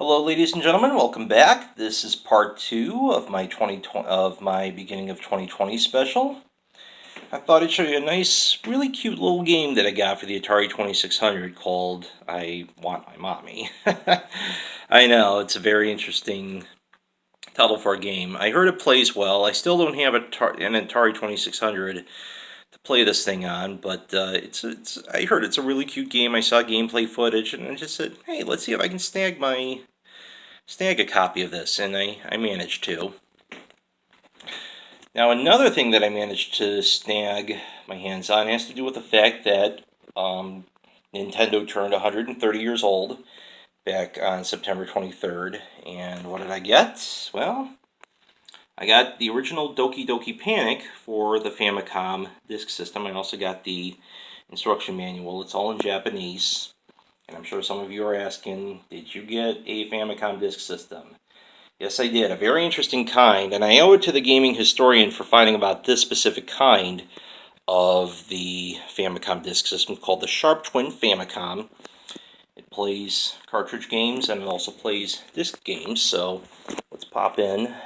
Hello, ladies and gentlemen. Welcome back. This is part 2 of my beginning of 2020 special. I thought I'd show you a nice, really cute little game that I got for the Atari 2600 called I Want My Mommy. I know, it's a very interesting title for a game. I heard it plays well. I still don't have an Atari 2600 to play this thing on, but I heard it's a really cute game. I saw gameplay footage and I just said, hey, let's see if I can snag a copy of this, and I managed to. Now, another thing that I managed to snag my hands on has to do with the fact that Nintendo turned 130 years old back on September 23rd, and what did I get? Well, I got the original Doki Doki Panic for the Famicom disk system. I also got the instruction manual. It's all in Japanese. And I'm sure some of you are asking, did you get a Famicom disk system? Yes, I did. A very interesting kind, and I owe it to the gaming historian for finding about this specific kind of the Famicom disk system called the Sharp Twin Famicom. It plays cartridge games and it also plays disc games, so let's pop in.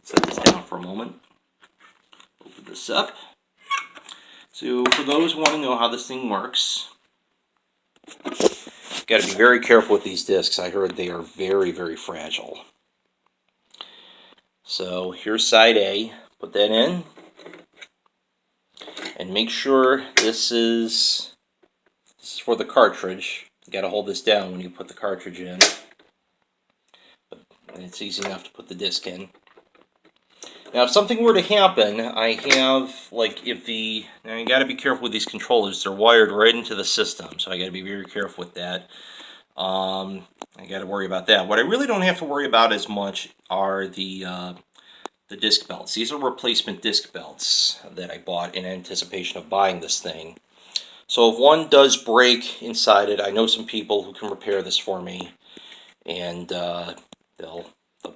Set this down for a moment. Open this up. So for those who want to know how this thing works, got to be very careful with these discs. I heard they are very, very fragile. So here's side A. Put that in. And make sure this is for the cartridge. You got to hold this down when you put the cartridge in. But it's easy enough to put the disc in. Now, if something were to happen, I have, now you got to be careful with these controllers. They're wired right into the system, so I got to be very careful with that. I got to worry about that. What I really don't have to worry about as much are the disc belts. These are replacement disc belts that I bought in anticipation of buying this thing. So if one does break inside it, I know some people who can repair this for me, and they'll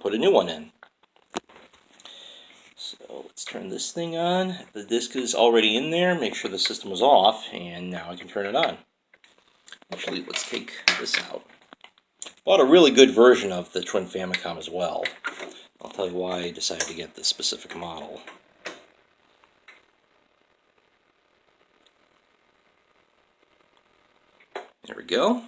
put a new one in. So let's turn this thing on. The disc is already in there. Make sure the system is off, and now I can turn it on. Actually, let's take this out. Bought a really good version of the Twin Famicom as well. I'll tell you why I decided to get this specific model. There we go.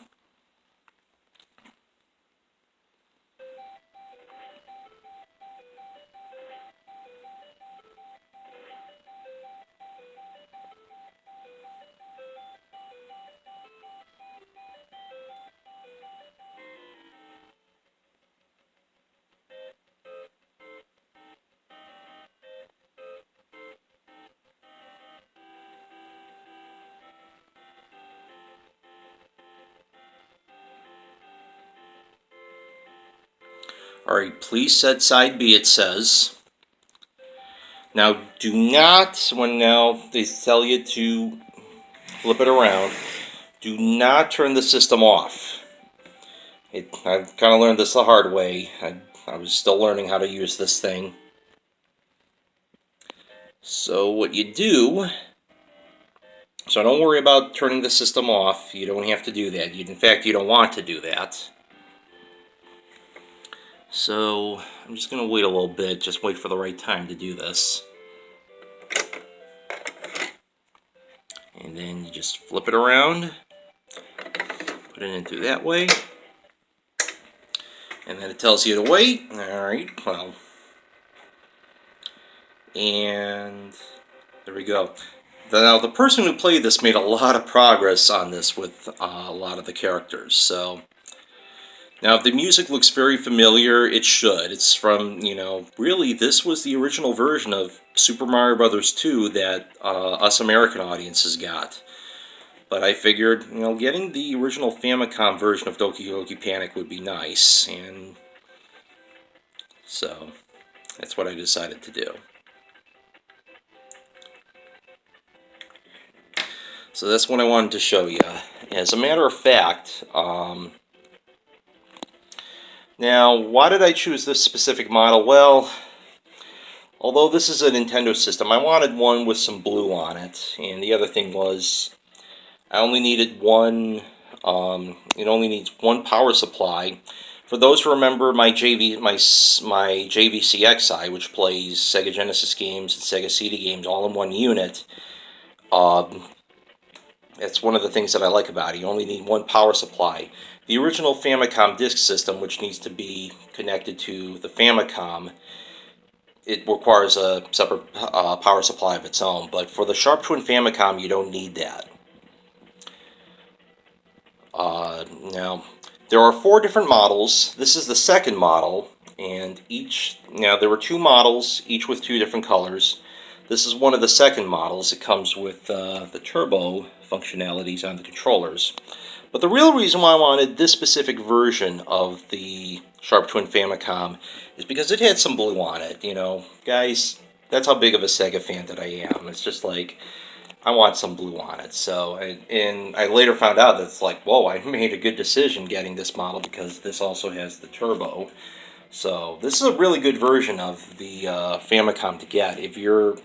Alright, please set side B, it says. Now, do not, when now they tell you to flip it around, do not turn the system off. I've kind of learned this the hard way. I was still learning how to use this thing. So what you do, so don't worry about turning the system off. You don't have to do that. In fact, you don't want to do that. So I'm just going to wait a little bit, just wait for the right time to do this. And then you just flip it around, put it in through that way, and then it tells you to wait. Alright, well, and there we go. Now, the person who played this made a lot of progress on this with a lot of the characters, so now, if the music looks very familiar, it should. It's from, really, this was the original version of Super Mario Bros. 2 that us American audiences got. But I figured, getting the original Famicom version of Doki Doki Panic would be nice, and so that's what I decided to do. So that's what I wanted to show you. As a matter of fact, now, why did I choose this specific model? Well, although this is a Nintendo system, I wanted one with some blue on it. And the other thing was, I only needed one, it only needs one power supply For those who remember my JVC X'Eye, which plays SEGA Genesis games and SEGA CD games all in one unit, that's one of the things that I like about it. You only need one power supply. The original Famicom disk system, which needs to be connected to the Famicom, it requires a separate power supply of its own. But for the Sharp Twin Famicom, you don't need that. Now, there are 4 different models. This is the second model, and there were 2 models, each with 2 different colors. This is one of the second models. It comes with the turbo functionalities on the controllers. But the real reason why I wanted this specific version of the Sharp Twin Famicom is because it had some blue on it. You know, guys, that's how big of a SEGA fan that I am. It's just like, I want some blue on it. So, and I later found out that it's like, whoa, I made a good decision getting this model because this also has the turbo. So this is a really good version of the Famicom to get. If you're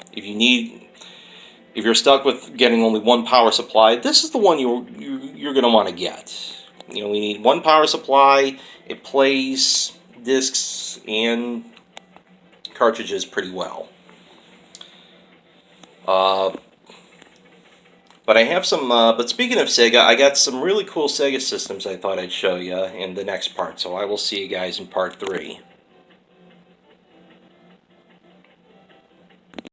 stuck with getting only one power supply, this is the one you're going to want to get. You know, we need one power supply. It plays discs and cartridges pretty well. But I have some, but speaking of SEGA, I got some really cool SEGA systems I thought I'd show you in the next part. So I will see you guys in part 3.